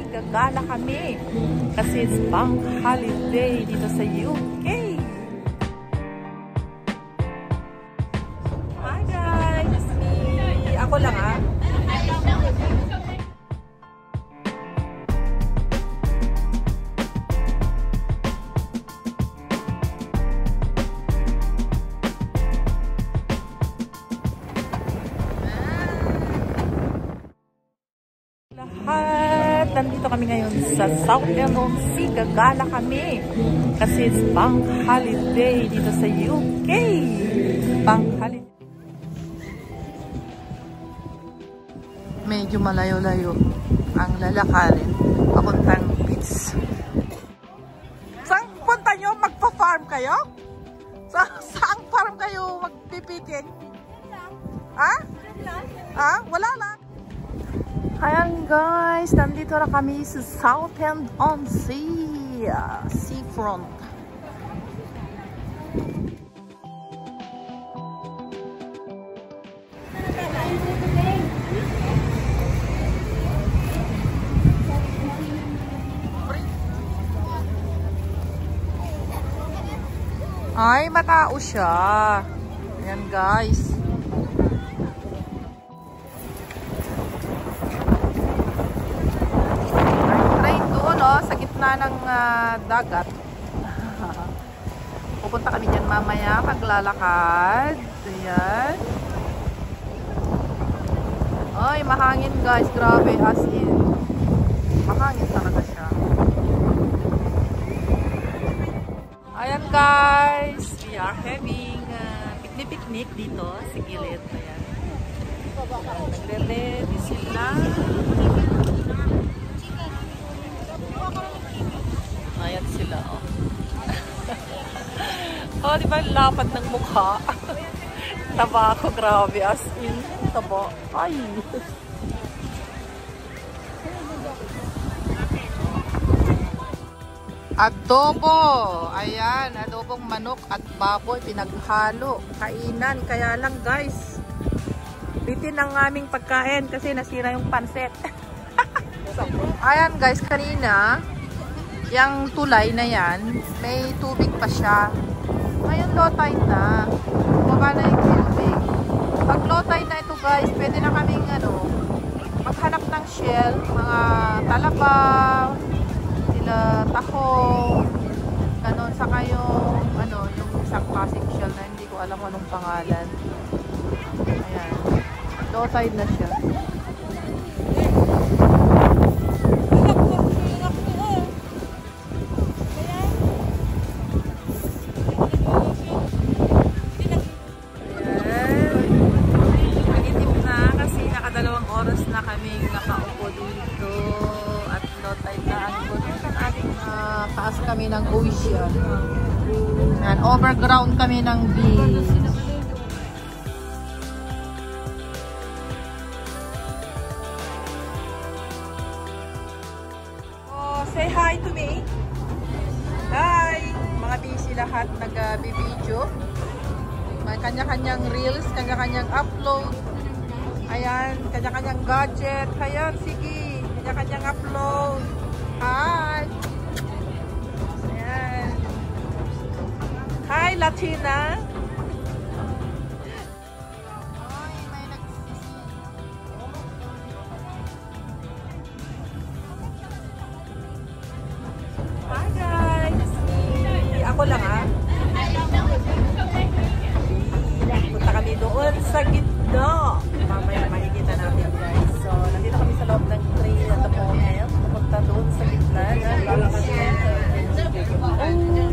gagala kami kasi it's bank holiday dito sa UK. Hi guys, it's me. Ako lang ah. Nandito kami ngayon sa Southend-on-Sea. Gagala kami kasi it's bank holiday dito sa UK. Bank holiday. Medyo malayo-layo ang lalakarin papuntang beach. Saan punta nyo? Magpa-farm kayo? Saan farm kayo magpipitin? Ha? Ha? Wala lang. Ayan guys, nandito na kami sa Southend-on-Sea, seafront. Ay, matao siya. Ayan guys. Sa gitna ng dagat. Pupunta kami dyan mamaya maglalakad. Ayan. Ay, mahangin guys. Grabe, as in. Mahangin talaga siya. Ayan guys. We are having picnic dito sa gilid. Ayan. Nagre-ready sila. Ayan sila, oh. Oh, di ba lapad ng mukha? Taba ako, grabe, as in. Taba. Ay. Adobo. Ayan, adobong manok at baboy, pinaghalo. Kainan, kaya lang guys. Bitin ang aming pagkain kasi nasira yung pansit. Ayan guys, kanina yung tulay na yan, may tubig pa siya. Ngayon low tide na. Baba na yung tubig. Pag low tide na ito guys, pwede na kaming maghanap ng shell, mga talaba, sila tahong, ganon, saka yung yung isang classic shell na hindi ko alam anong pangalan. Ayan. Low tide na siya. Taas kami ng ocean. And overground kami ng beach. Oh, say hi to me. Hi! Mga busy lahat nag-video. May kanya-kanyang reels, kanya-kanyang upload. Ayan, kanya-kanyang gadget. Ayan, sige. Kanya-kanyang upload. Hi! Hi, Latina! Hi guys! Ako lang ah. Punta kami doon sa gitna. Mamaya makikita natin guys. So, nandito kami sa loob ng train at the moment. Pupunta doon sa gitna. Oh,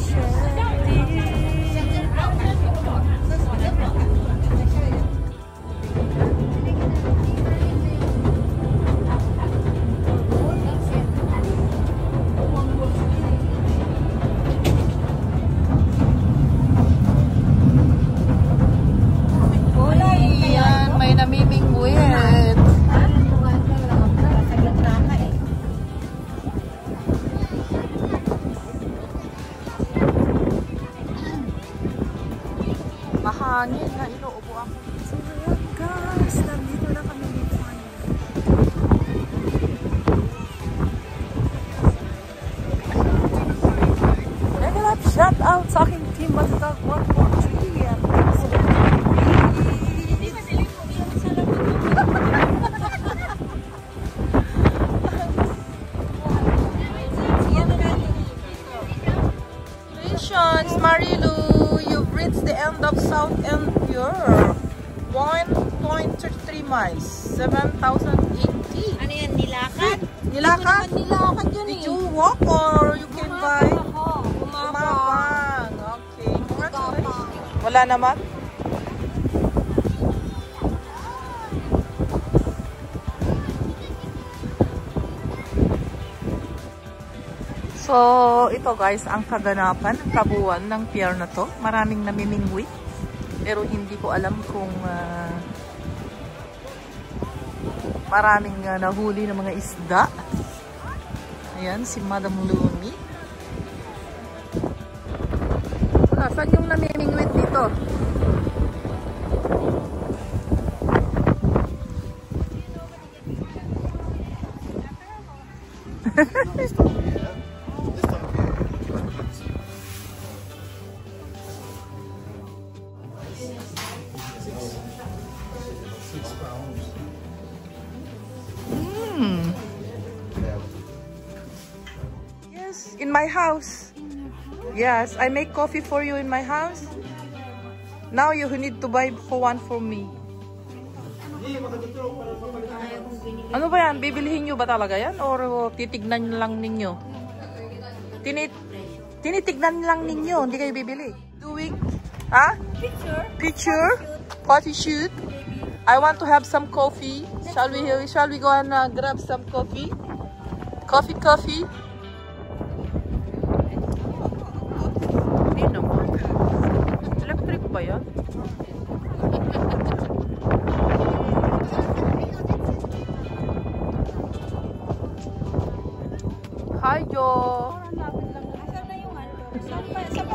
shit! Mahangin na inuubo ako. So guys, nandito na kami dito ngayon. of South and Pure. 1.33 miles. 7,080. Ano yan? Nilakad? Nilakad? Nilakad yun Did you walk or you came by? Umabang. Umabang. Okay. Congratulations. Wala naman? So, ito guys, ang kaganapan, ang kabuuan ng pier na to. Maraming namimingwi. Pero hindi ko alam kung maraming nahuli ng mga isda. Ayan, si Madam Lumi. Saan yung namimingwit dito? Yes, in my house. Yes, I make coffee for you in my house. Now you need to buy one for me. Ano ba yan? Bibilihin nyo ba talaga yan? Or titignan lang ninyo? Tinitignan lang ninyo, hindi kayo bibili. Doing, ha? Picture? Photo shoot? I want to have some coffee. Shall we go and grab some coffee? Coffee? Hindi naman. Electric ba yan? Hi, Jo. Asan na yung ano? Saan pa saan?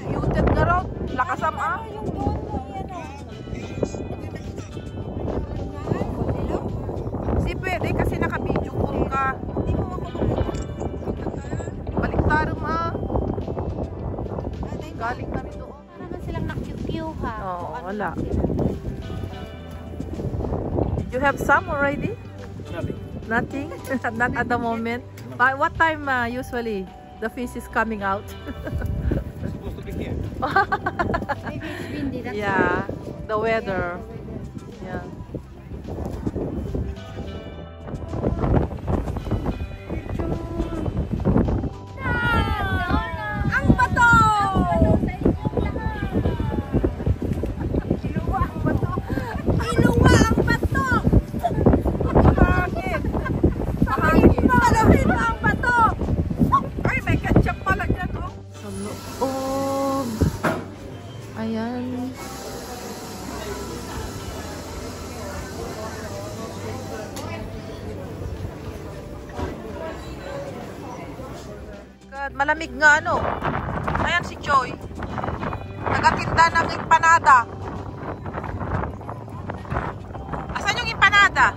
Muted na raw. Lakasam ah. Yung doon mo yan Si pwede kasi naka-video call ka. Baliktaran ah. Galing kami doon. Para naman silang nakyukyu ha. Oo, wala. You have some already? Nothing? Not at the moment? But what time usually the fish is coming out? Supposed to be here. Maybe it's windy. That's Yeah, the weather. Yeah. ang bato! Inuwa ang bato! Mahangin! Mahangin! Malahin ang bato! Ay, may ketchup pala dyan, oh. Sa loob. Ayan. God, malamig nga ano. Ayan si Joy. Nagatinda ng empanada. Asan yung empanada?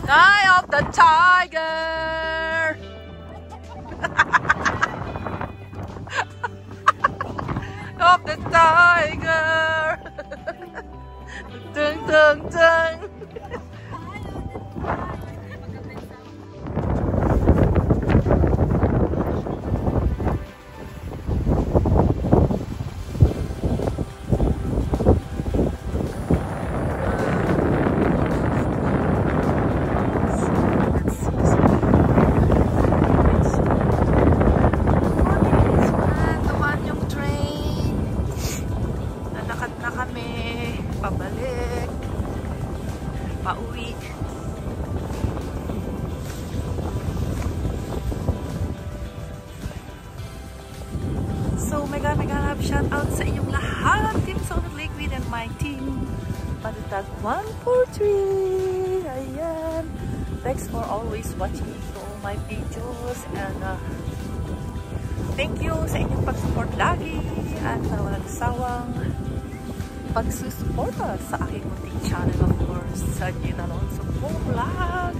Eye of the tiger! Of the tiger! Tung tung tung! Dumaan yung train. Nalakad na kami. Pabalik. Pauwi. So, mega love shout out sa inyong lahat. Team Solid Liquid and my team. Patatag 143. Ayan. Thanks for always watching all my videos. And thank you sa inyong pag-support lagi. At walang sawang pagsusuporta sa aking munting channel, of course, sa Gina Alonso Vlog.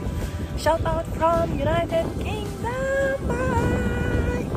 Shout out from United Kingdom. Bye!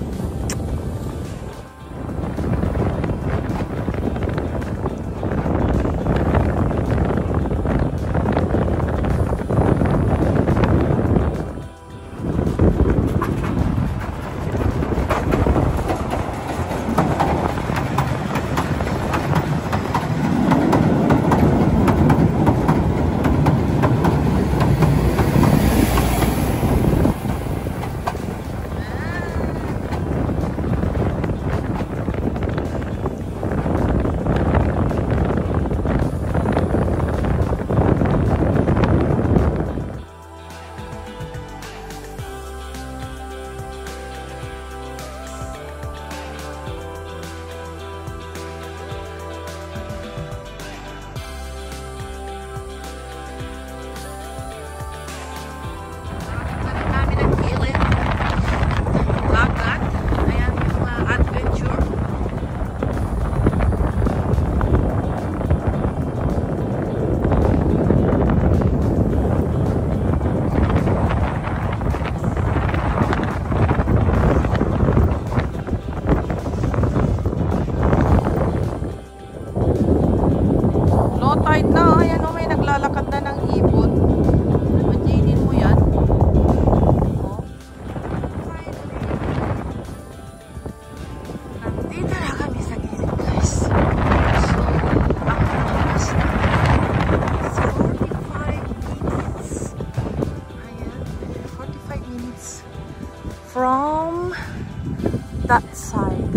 that side.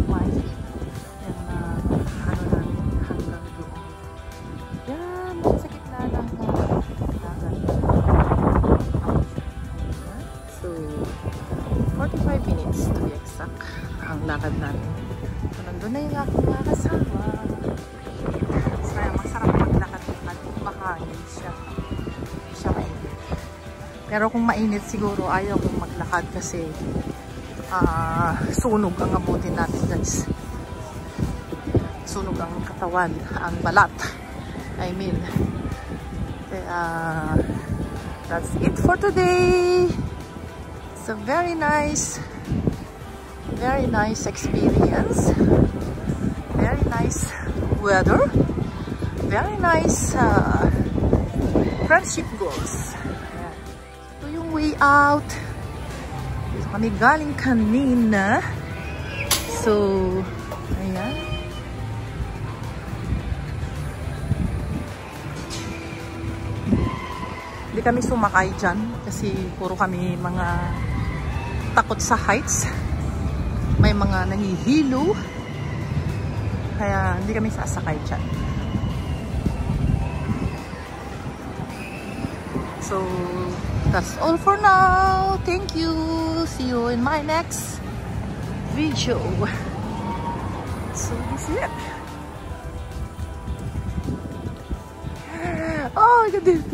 Why? Yan na, ano namin, hanggang doon. Yan, sa gitna ng dagat. So, 45 minutes to be exact ang lakad natin. So, nandun na yung aking mga kasama. So, masarap maglakad at mahangin siya. Siya mainit. Pero kung mainit siguro ayaw kong maglakad kasi sunog ang abutin natin guys. Sunog ang katawan, ang balat. I mean. Kaya that's it for today. It's a very nice experience. Very nice weather. Very nice friendship goals. Ito yung way out. Dito kami galing kanina. So, ayan. Hindi kami sumakay dyan kasi puro kami mga takot sa heights. May mga nangihilo. Kaya hindi kami sasakay dyan. So, that's all for now. Thank you. See you in my next video. So, this is it. Oh, look at this.